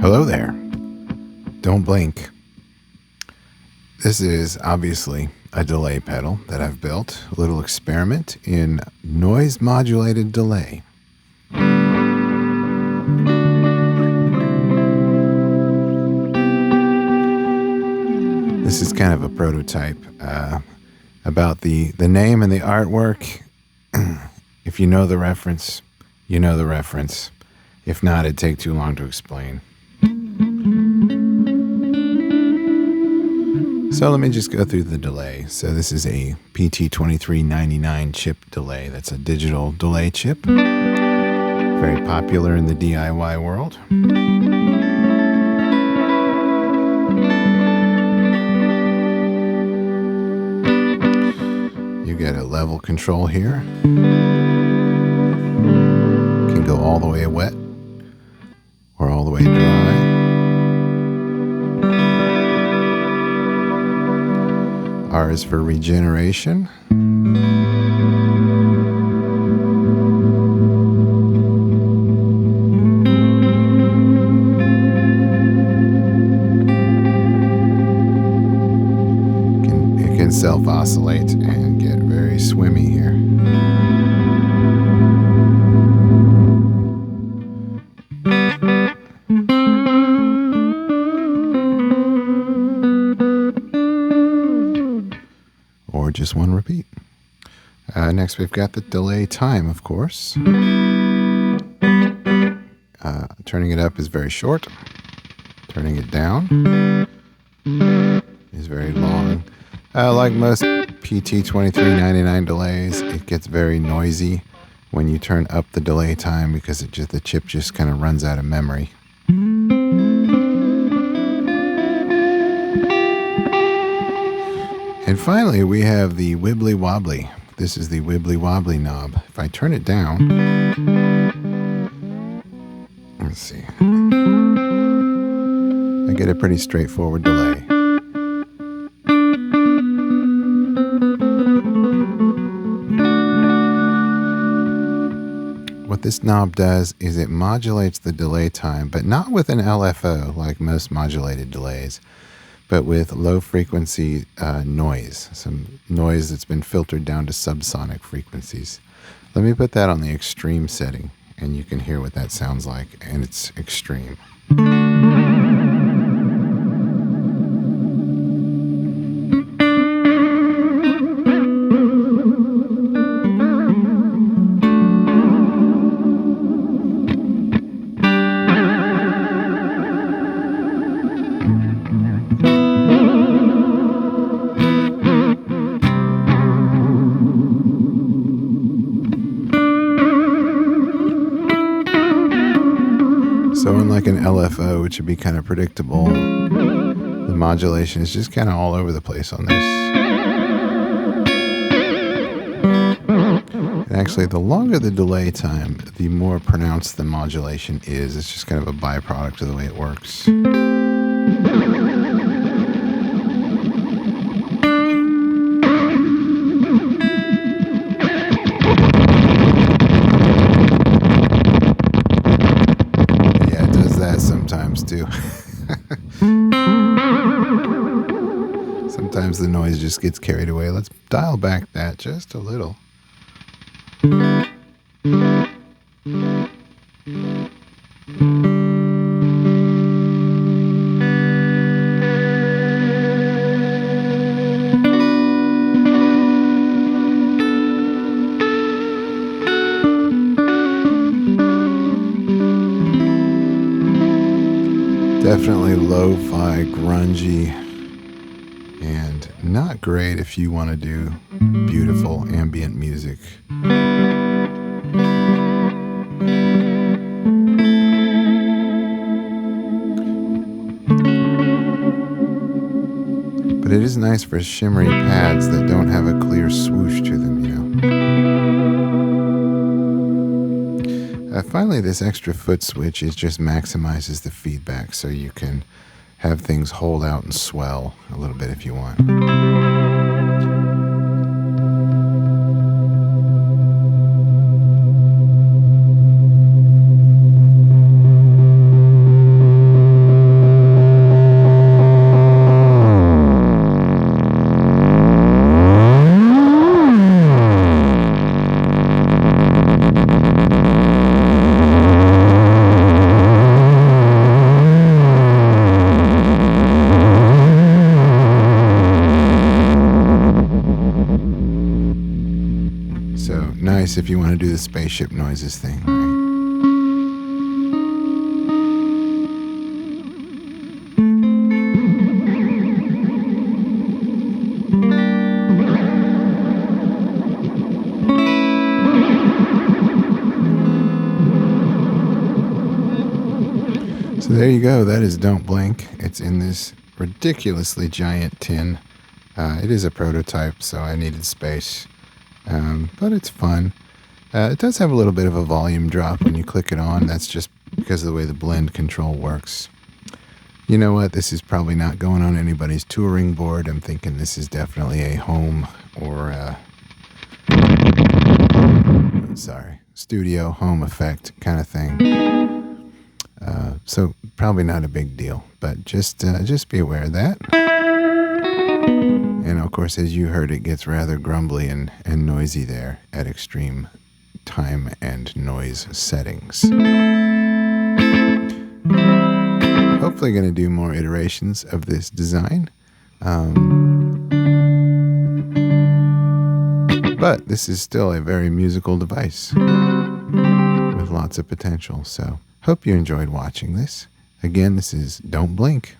Hello there. Don't blink. This is obviously a delay pedal that I've built, a little experiment in noise-modulated delay. This is kind of a prototype about the name and the artwork. If you know the reference, you know the reference. If not, it'd take too long to explain. So let me just go through the delay. So this is a PT2399 chip delay. That's a digital delay chip. Very popular in the DIY world. You get a level control here. Can go all the way wet or all the way dry. R is for regeneration. It can self-oscillate and get very swimmy here. Or just one repeat. Next we've got the delay time, of course. Turning it up is very short. Turning it down is very long. Like most PT2399 delays, it gets very noisy when you turn up the delay time because the chip just kind of runs out of memory. And finally, we have the wibbly wobbly. This is the wibbly wobbly knob. If I turn it down, let's see, I get a pretty straightforward delay. What this knob does is it modulates the delay time, but not with an LFO like most modulated delays, but with low frequency noise, some noise that's been filtered down to subsonic frequencies. Let me put that on the extreme setting and you can hear what that sounds like, and it's extreme. So unlike an LFO, which would be kind of predictable, the modulation is just kind of all over the place on this. And actually, the longer the delay time, the more pronounced the modulation is. It's just kind of a byproduct of the way it works. Sometimes too. Sometimes the noise just gets carried away. Let's dial back that just a little. Definitely lo-fi, grungy, and not great if you want to do beautiful ambient music. But it is nice for shimmery pads that don't have a clear swoosh to them, you know. Finally, this extra foot switch just maximizes the feedback, so you can have things hold out and swell a little bit if you want. if you want to do the spaceship noises thing, right? So there you go. That is Don't Blink. It's in this ridiculously giant tin. It is a prototype, so I needed space. But it's fun. It does have a little bit of a volume drop when you click it on. That's just because of the way the blend control works. You know what? This is probably not going on anybody's touring board. I'm thinking this is definitely a home or studio home effect kind of thing. So probably not a big deal, but just be aware of that. And of course, as you heard, it gets rather grumbly and noisy there at extreme time and noise settings. Hopefully going to do more iterations of this design. But this is still a very musical device with lots of potential. So hope you enjoyed watching this. Again, this is Don't Blink.